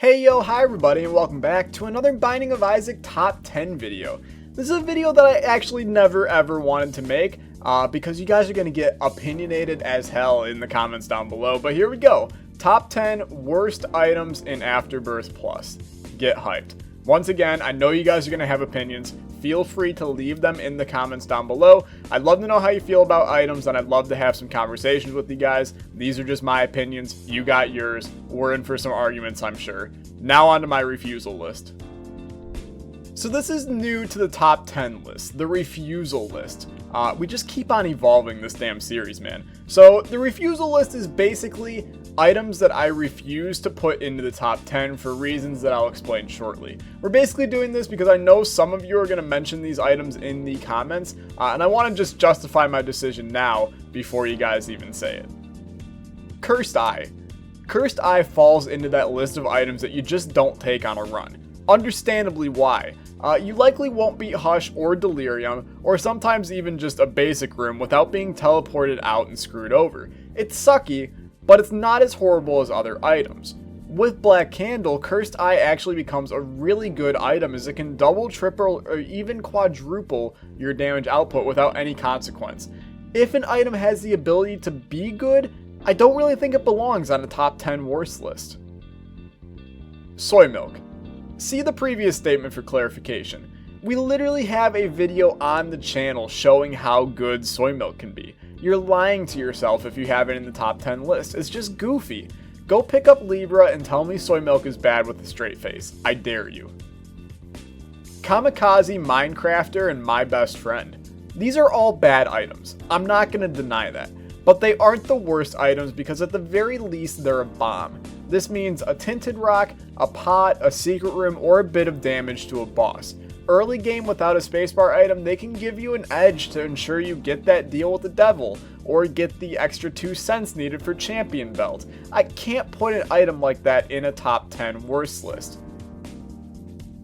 Hey yo, hi everybody, and welcome back to another Binding of Isaac top 10 video. This is a video that I actually never ever wanted to make because you guys are going to get opinionated as hell in the comments down below. But here we go. Top 10 worst items in Afterbirth Plus. Get hyped. Once again, I know you guys are going to have opinions. Feel free to leave them in the comments down below. I'd love to know how you feel about items, and I'd love to have some conversations with you guys. These are just my opinions. You got yours. We're in for some arguments, I'm sure. Now on to my refusal list. So this is new to the top 10 list, the refusal list. We just keep on evolving this damn series, man. So the refusal list is basically items that I refuse to put into the top 10 for reasons that I'll explain shortly. We're basically doing this because I know some of you are going to mention these items in the comments, and I want to just justify my decision now before you guys even say it. Cursed Eye. Cursed Eye falls into that list of items that you just don't take on a run. Understandably why. You likely won't beat Hush or Delirium, or sometimes even just a basic room without being teleported out and screwed over. It's sucky, but it's not as horrible as other items. With Black Candle, Cursed Eye actually becomes a really good item as it can double, triple, or even quadruple your damage output without any consequence. If an item has the ability to be good, I don't really think it belongs on a top 10 worst list. SOYMILK. See the previous statement for clarification. We literally have a video on the channel showing how good SOYMILK can be. You're lying to yourself if you have it in the top 10 list. It's just goofy. Go pick up Libra and tell me SOYMILK is bad with a straight face. I dare you. Kamikaze, Minecrafter, and My Best Friend. These are all bad items. I'm not going to deny that. But they aren't the worst items because at the very least they're a bomb. This means a tinted rock, a pot, a secret room, or a bit of damage to a boss. Early game without a spacebar item, they can give you an edge to ensure you get that deal with the devil, or get the extra 2 cents needed for champion belt. I can't put an item like that in a top 10 worst list.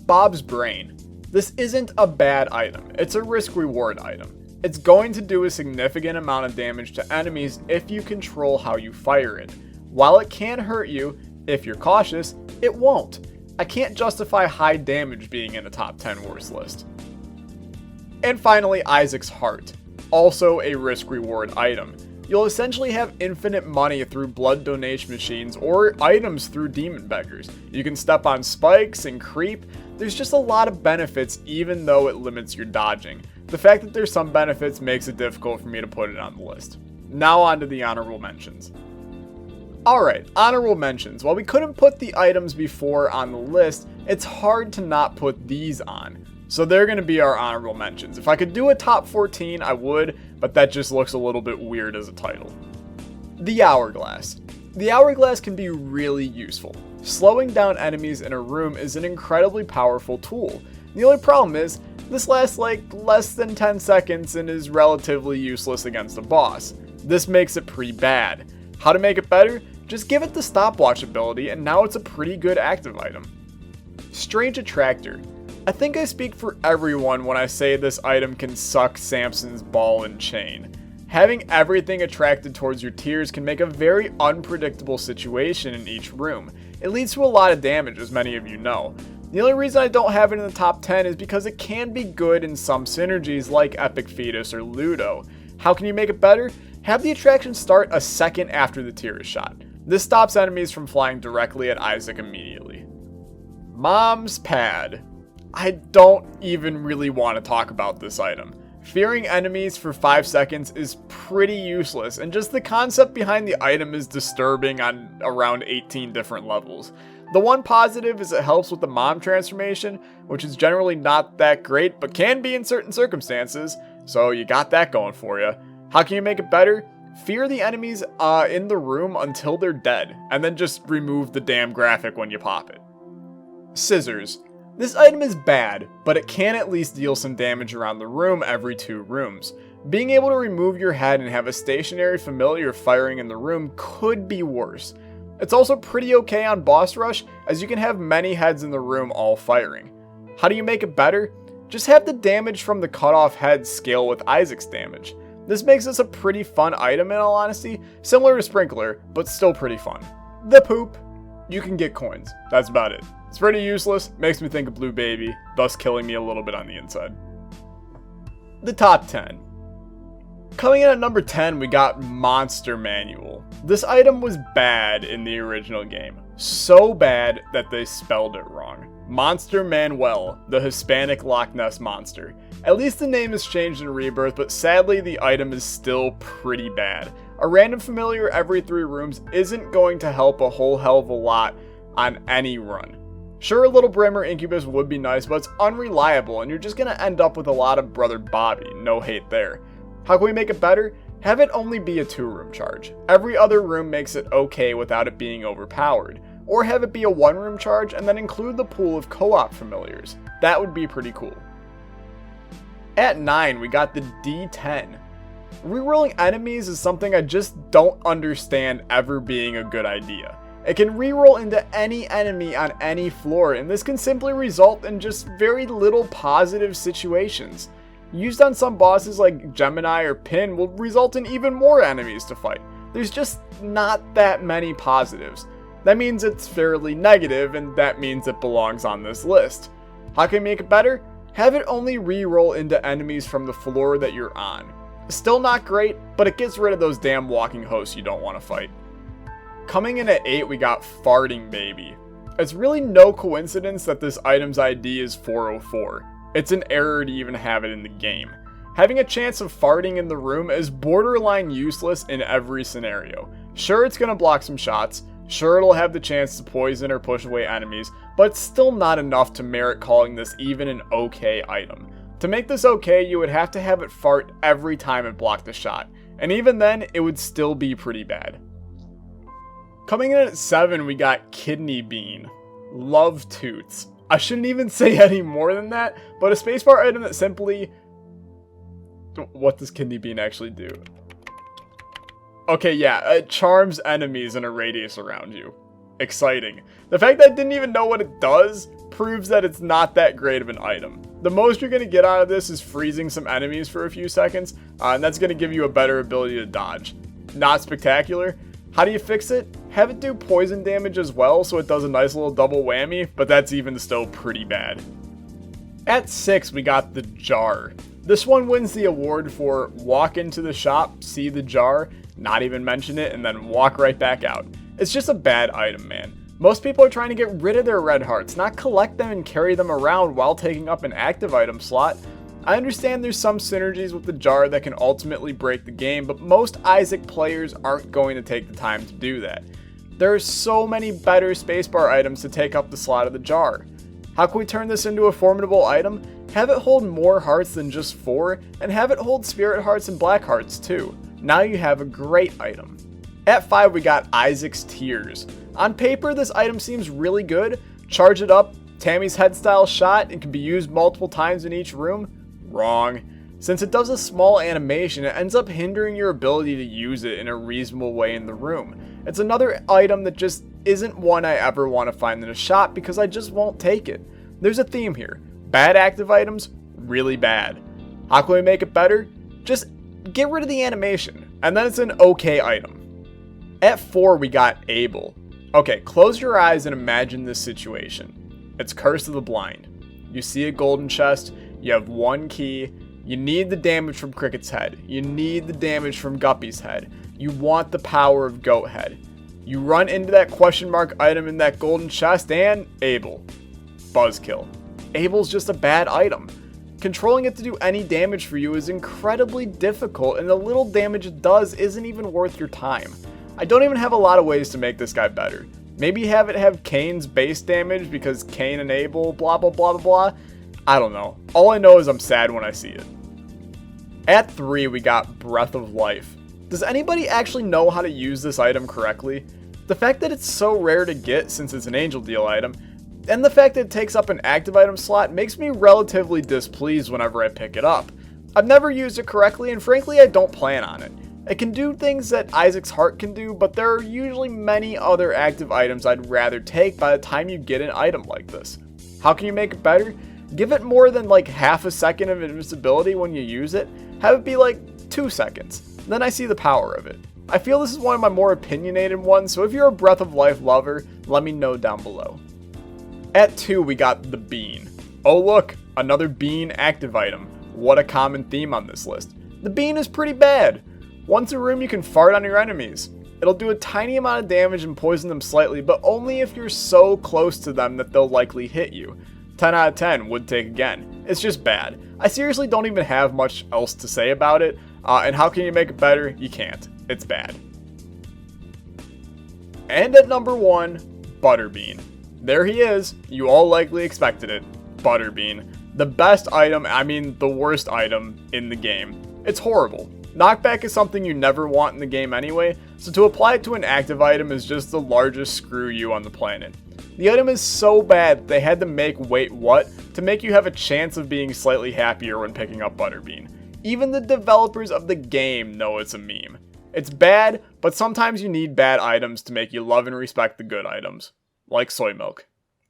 Bob's Brain. This isn't a bad item, it's a risk reward item. It's going to do a significant amount of damage to enemies if you control how you fire it. While it can hurt you, if you're cautious, it won't. I can't justify high damage being in a top 10 worst list. And finally, Isaac's Heart. Also a risk reward item. You'll essentially have infinite money through blood donation machines or items through demon beggars. You can step on spikes and creep. There's just a lot of benefits even though it limits your dodging. The fact that there's some benefits makes it difficult for me to put it on the list. Now on to the honorable mentions. Alright, honorable mentions. While we couldn't put the items before on the list, it's hard to not put these on. So they're going to be our honorable mentions. If I could do a top 14, I would, but that just looks a little bit weird as a title. The Hourglass. The Hourglass can be really useful. Slowing down enemies in a room is an incredibly powerful tool. The only problem is, this lasts like less than 10 seconds and is relatively useless against a boss. This makes it pretty bad. How to make it better? Just give it the stopwatch ability and now it's a pretty good active item. Strange Attractor. I think I speak for everyone when I say this item can suck Samson's ball and chain. Having everything attracted towards your tears can make a very unpredictable situation in each room. It leads to a lot of damage, as many of you know. The only reason I don't have it in the top 10 is because it can be good in some synergies like Epic Fetus or Ludo. How can you make it better? Have the attraction start a second after the tear is shot. This stops enemies from flying directly at Isaac immediately. Mom's Pad. I don't even really want to talk about this item. Fearing enemies for 5 seconds is pretty useless, and just the concept behind the item is disturbing on around 18 different levels. The one positive is it helps with the mom transformation, which is generally not that great, but can be in certain circumstances, so you got that going for you. How can you make it better? Fear the enemies in the room until they're dead, and then just remove the damn graphic when you pop it. Scissors. This item is bad, but it can at least deal some damage around the room every 2 rooms. Being able to remove your head and have a stationary familiar firing in the room could be worse. It's also pretty okay on boss rush, as you can have many heads in the room all firing. How do you make it better? Just have the damage from the cut off head scale with Isaac's damage. This makes this a pretty fun item in all honesty, similar to Sprinkler, but still pretty fun. The Poop. you can get coins. That's about it. It's pretty useless, makes me think of Blue Baby, thus killing me a little bit on the inside. The top 10. Coming in at number 10, we got Monster Manual. This item was bad in the original game. So bad that they spelled it wrong. Monster Manuel, the Hispanic Loch Ness Monster. At least the name has changed in Rebirth, but sadly the item is still pretty bad. A random familiar every 3 rooms isn't going to help a whole hell of a lot on any run. Sure, a little Brim or Incubus would be nice, but it's unreliable and you're just going to end up with a lot of Brother Bobby. No hate there. How can we make it better? Have it only be a 2-room charge. Every other room makes it okay without it being overpowered. Or have it be a 1-room charge and then include the pool of co-op familiars. That would be pretty cool. At 9, we got the D10. Rerolling enemies is something I just don't understand ever being a good idea. It can reroll into any enemy on any floor, and this can simply result in just very little positive situations. Used on some bosses like Gemini or Pin will result in even more enemies to fight. There's just not that many positives. That means it's fairly negative, and that means it belongs on this list. How can we make it better? Have it only reroll into enemies from the floor that you're on. Still not great, but it gets rid of those damn walking hosts you don't want to fight. Coming in at 8, we got Farting Baby. It's really no coincidence that this item's ID is 404. It's an error to even have it in the game. Having a chance of farting in the room is borderline useless in every scenario. Sure, it's going to block some shots. Sure, it'll have the chance to poison or push away enemies, but it's still not enough to merit calling this even an okay item. To make this okay, you would have to have it fart every time it blocked a shot, and even then, it would still be pretty bad. Coming in at 7, we got Kidney Bean. Love Toots. I shouldn't even say any more than that, but a spacebar item that simply... What does Kidney Bean actually do? Okay, yeah, it charms enemies in a radius around you. Exciting. The fact that I didn't even know what it does proves that it's not that great of an item. The most you're going to get out of this is freezing some enemies for a few seconds, and that's going to give you a better ability to dodge. Not spectacular. How do you fix it? Have it do poison damage as well, so it does a nice little double whammy, but that's even still pretty bad. At 6, we got the Jar. This one wins the award for walk into the shop, see the jar, not even mention it, and then walk right back out. It's just a bad item, man. Most people are trying to get rid of their red hearts, not collect them and carry them around while taking up an active item slot. I understand there's some synergies with the jar that can ultimately break the game, but most Isaac players aren't going to take the time to do that. There are so many better spacebar items to take up the slot of the jar. How can we turn this into a formidable item? Have it hold more hearts than just 4, and have it hold spirit hearts and black hearts too. Now you have a great item. At 5, we got Isaac's Tears. On paper, this item seems really good. Charge it up, Tammy's head style shot, and can be used multiple times in each room. Wrong. Since it does a small animation, it ends up hindering your ability to use it in a reasonable way in the room. It's another item that just isn't one I ever want to find in a shop because I just won't take it. There's a theme here. Bad active items, really bad. How can we make it better? Just get rid of the animation, and then it's an okay item. At 4, we got ABEL. Okay, close your eyes and imagine this situation. It's Curse of the Blind. You see a golden chest, you have 1 key, you need the damage from Cricket's head, you need the damage from Guppy's head, you want the power of Goat head. You run into that question mark item in that golden chest and ABEL. Buzzkill. ABEL's just a bad item. Controlling it to do any damage for you is incredibly difficult, and the little damage it does isn't even worth your time. I don't even have a lot of ways to make this guy better. Maybe have it have Kane's base damage because Kane and ABEL blah blah blah blah blah. I don't know. All I know is I'm sad when I see it. At 3, we got Breath of Life. Does anybody actually know how to use this item correctly? The fact that it's so rare to get since it's an Angel Deal item, and the fact that it takes up an active item slot makes me relatively displeased whenever I pick it up. I've never used it correctly, and frankly I don't plan on it. It can do things that Isaac's Heart can do, but there are usually many other active items I'd rather take by the time you get an item like this. How can you make it better? Give it more than like half a second of invincibility when you use it. Have it be like 2 seconds. Then I see the power of it. I feel this is one of my more opinionated ones, so if you're a Breath of Life lover, let me know down below. At 2, we got the Bean. Oh look, another Bean active item. What a common theme on this list. The Bean is pretty bad. Once a room, you can fart on your enemies. It'll do a tiny amount of damage and poison them slightly, but only if you're so close to them that they'll likely hit you. 10 out of 10 would take again. It's just bad. I seriously don't even have much else to say about it, and how can you make it better? You can't. It's bad. And at number 1, Butterbean. There he is. You all likely expected it. Butterbean. The best item, I mean the worst item in the game. It's horrible. Knockback is something you never want in the game anyway, so to apply it to an active item is just the largest screw you on the planet. The item is so bad they had to make wait what to make you have a chance of being slightly happier when picking up Butterbean. Even the developers of the game know it's a meme. It's bad, but sometimes you need bad items to make you love and respect the good items. Like soy milk.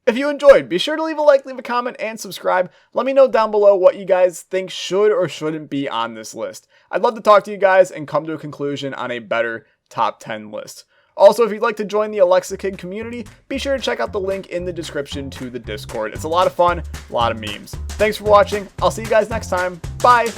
If you enjoyed, be sure to leave a like, leave a comment, and subscribe. Let me know down below what you guys think should or shouldn't be on this list. I'd love to talk to you guys and come to a conclusion on a better top 10 list. Also, if you'd like to join the Alexa Kid community, be sure to check out the link in the description to the Discord. It's a lot of fun, a lot of memes. Thanks for watching. I'll see you guys next time. Bye!